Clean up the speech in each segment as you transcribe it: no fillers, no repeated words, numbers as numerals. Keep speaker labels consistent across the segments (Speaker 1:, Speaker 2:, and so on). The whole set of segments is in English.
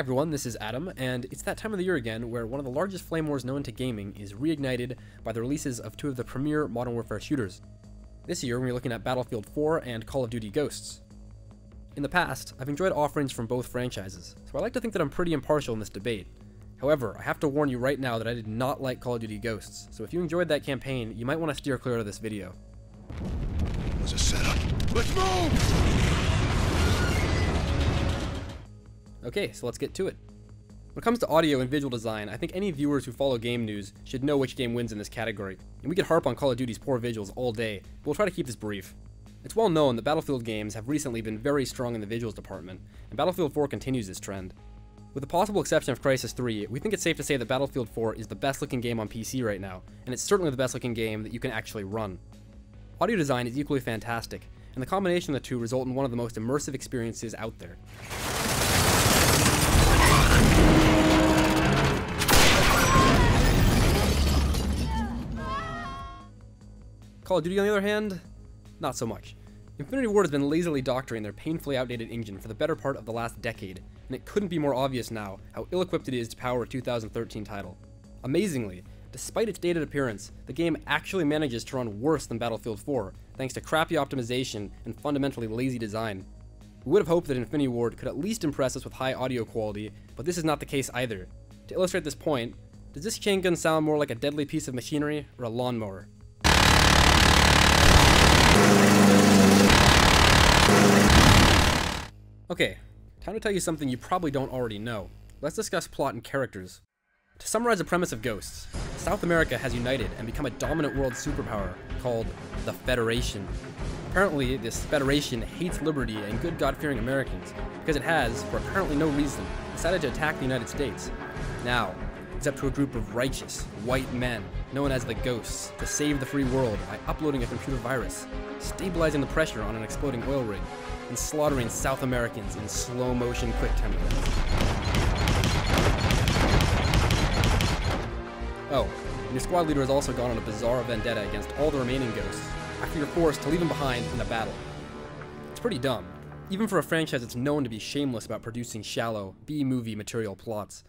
Speaker 1: everyone, this is Adam, and it's that time of the year again where one of the largest flame wars known to gaming is reignited by the releases of two of the premier Modern Warfare shooters. This year we're looking at Battlefield 4 and Call of Duty Ghosts. In the past, I've enjoyed offerings from both franchises, so I like to think that I'm pretty impartial in this debate. However, I have to warn you right now that I did not like Call of Duty Ghosts, so if you enjoyed that campaign, you might want to steer clear of this video.
Speaker 2: It was a setup. Let's move!
Speaker 1: Okay, so let's get to it. When it comes to audio and visual design, I think any viewers who follow game news should know which game wins in this category, and we could harp on Call of Duty's poor visuals all day, but we'll try to keep this brief. It's well known that Battlefield games have recently been very strong in the visuals department, and Battlefield 4 continues this trend. With the possible exception of Crysis 3, we think it's safe to say that Battlefield 4 is the best looking game on PC right now, and it's certainly the best looking game that you can actually run. Audio design is equally fantastic, and the combination of the two result in one of the most immersive experiences out there. Call of Duty, on the other hand, not so much. Infinity Ward has been lazily doctoring their painfully outdated engine for the better part of the last decade, and it couldn't be more obvious now how ill-equipped it is to power a 2013 title. Amazingly, despite its dated appearance, the game actually manages to run worse than Battlefield 4, thanks to crappy optimization and fundamentally lazy design. We would have hoped that Infinity Ward could at least impress us with high audio quality, but this is not the case either. To illustrate this point, does this chain gun sound more like a deadly piece of machinery or a lawnmower? Okay, time to tell you something you probably don't already know. Let's discuss plot and characters. To summarize the premise of Ghosts, South America has united and become a dominant world superpower called the Federation. Apparently, this Federation hates liberty and good God-fearing Americans because it has, for apparently no reason, decided to attack the United States. Now, it's up to a group of righteous, white men, known as the Ghosts, to save the free world by uploading a computer virus, stabilizing the pressure on an exploding oil rig, and slaughtering South Americans in slow-motion quick-time events. Oh, and your squad leader has also gone on a bizarre vendetta against all the remaining Ghosts, after you're forced to leave them behind in a battle. It's pretty dumb, even for a franchise that's known to be shameless about producing shallow, B-movie material plots.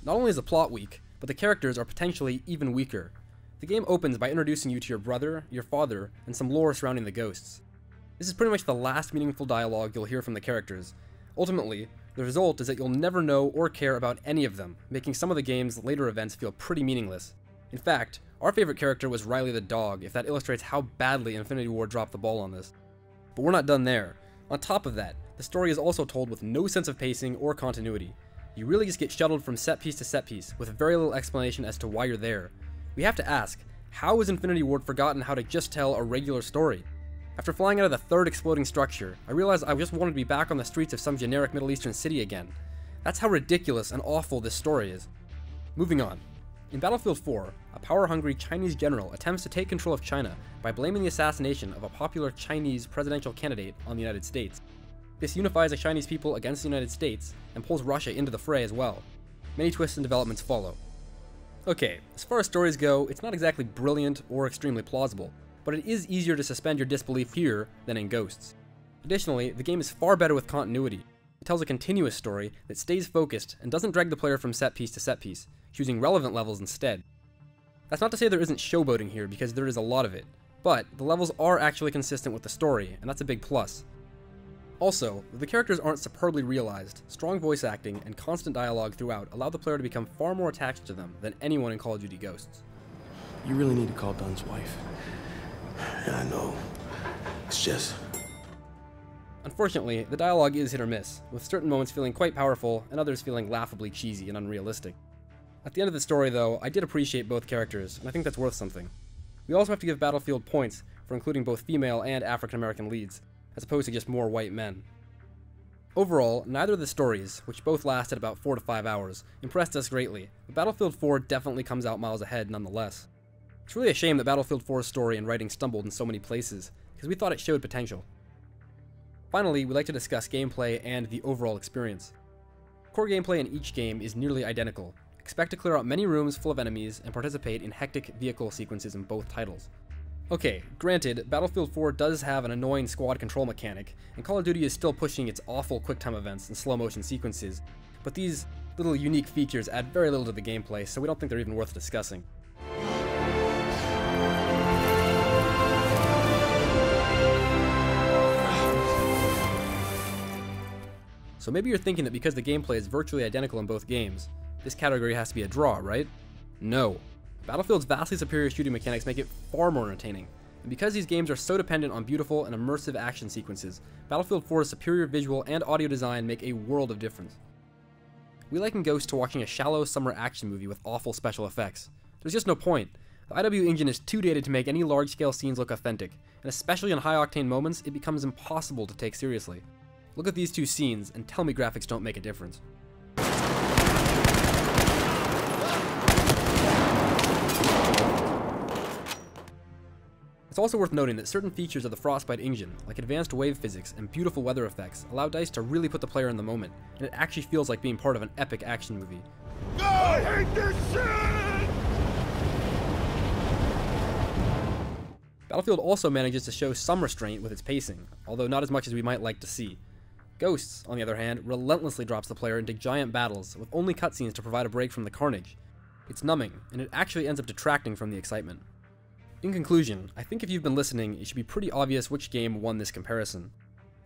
Speaker 1: Not only is the plot weak, but the characters are potentially even weaker. The game opens by introducing you to your brother, your father, and some lore surrounding the Ghosts. This is pretty much the last meaningful dialogue you'll hear from the characters. Ultimately, the result is that you'll never know or care about any of them, making some of the game's later events feel pretty meaningless. In fact, our favorite character was Riley the dog, if that illustrates how badly Infinity Ward dropped the ball on this. But we're not done there. On top of that, the story is also told with no sense of pacing or continuity. You really just get shuttled from set piece to set piece, with very little explanation as to why you're there. We have to ask, how has Infinity Ward forgotten how to just tell a regular story? After flying out of the third exploding structure, I realized I just wanted to be back on the streets of some generic Middle Eastern city again. That's how ridiculous and awful this story is. Moving on. In Battlefield 4, a power-hungry Chinese general attempts to take control of China by blaming the assassination of a popular Chinese presidential candidate on the United States. This unifies the Chinese people against the United States and pulls Russia into the fray as well. Many twists and developments follow. Okay, as far as stories go, it's not exactly brilliant or extremely plausible, but it is easier to suspend your disbelief here than in Ghosts. Additionally, the game is far better with continuity. It tells a continuous story that stays focused and doesn't drag the player from set piece to set piece, choosing relevant levels instead. That's not to say there isn't showboating here, because there is a lot of it, but the levels are actually consistent with the story, and that's a big plus. Also, though the characters aren't superbly realized, strong voice acting and constant dialogue throughout allow the player to become far more attached to them than anyone in Call of Duty Ghosts.
Speaker 3: You really need to call Dunn's wife.
Speaker 2: Yeah, I know. It's just...
Speaker 1: Unfortunately, the dialogue is hit or miss, with certain moments feeling quite powerful and others feeling laughably cheesy and unrealistic. At the end of the story though, I did appreciate both characters, and I think that's worth something. We also have to give Battlefield points for including both female and African American leads, as opposed to just more white men. Overall, neither of the stories, which both lasted about 4 to 5 hours, impressed us greatly, but Battlefield 4 definitely comes out miles ahead nonetheless. It's really a shame that Battlefield 4's story and writing stumbled in so many places, because we thought it showed potential. Finally, we'd like to discuss gameplay and the overall experience. Core gameplay in each game is nearly identical. Expect to clear out many rooms full of enemies and participate in hectic vehicle sequences in both titles. Okay, granted, Battlefield 4 does have an annoying squad control mechanic, and Call of Duty is still pushing its awful QuickTime events and slow motion sequences, but these little unique features add very little to the gameplay, so we don't think they're even worth discussing. So maybe you're thinking that because the gameplay is virtually identical in both games, this category has to be a draw, right? No. Battlefield's vastly superior shooting mechanics make it far more entertaining, and because these games are so dependent on beautiful and immersive action sequences, Battlefield 4's superior visual and audio design make a world of difference. We liken Ghost to watching a shallow summer action movie with awful special effects. There's just no point. The IW engine is too dated to make any large-scale scenes look authentic, and especially in high-octane moments, it becomes impossible to take seriously. Look at these two scenes and tell me graphics don't make a difference. It's also worth noting that certain features of the Frostbite engine, like advanced wave physics and beautiful weather effects, allow DICE to really put the player in the moment, and it actually feels like being part of an epic action movie.
Speaker 2: I hate this shit!
Speaker 1: Battlefield also manages to show some restraint with its pacing, although not as much as we might like to see. Ghosts, on the other hand, relentlessly drops the player into giant battles with only cutscenes to provide a break from the carnage. It's numbing, and it actually ends up detracting from the excitement. In conclusion, I think if you've been listening, it should be pretty obvious which game won this comparison.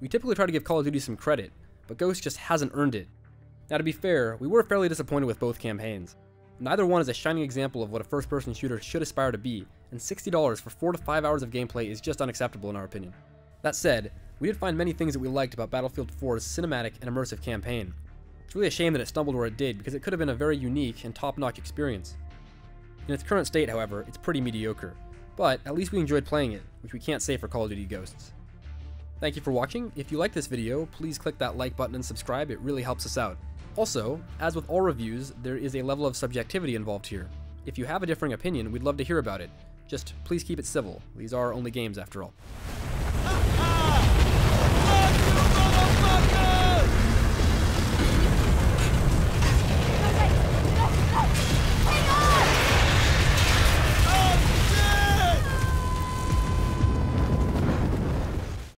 Speaker 1: We typically try to give Call of Duty some credit, but Ghost just hasn't earned it. Now to be fair, we were fairly disappointed with both campaigns. Neither one is a shining example of what a first-person shooter should aspire to be, and $60 for 4 to 5 hours of gameplay is just unacceptable in our opinion. That said, we did find many things that we liked about Battlefield 4's cinematic and immersive campaign. It's really a shame that it stumbled where it did, because it could have been a very unique and top-notch experience. In its current state, however, it's pretty mediocre, but at least we enjoyed playing it, which we can't say for Call of Duty Ghosts. Thank you for watching. If you liked this video, please click that like button and subscribe, it really helps us out. Also, as with all reviews, there is a level of subjectivity involved here. If you have a differing opinion, we'd love to hear about it. Just please keep it civil. These are only games after all.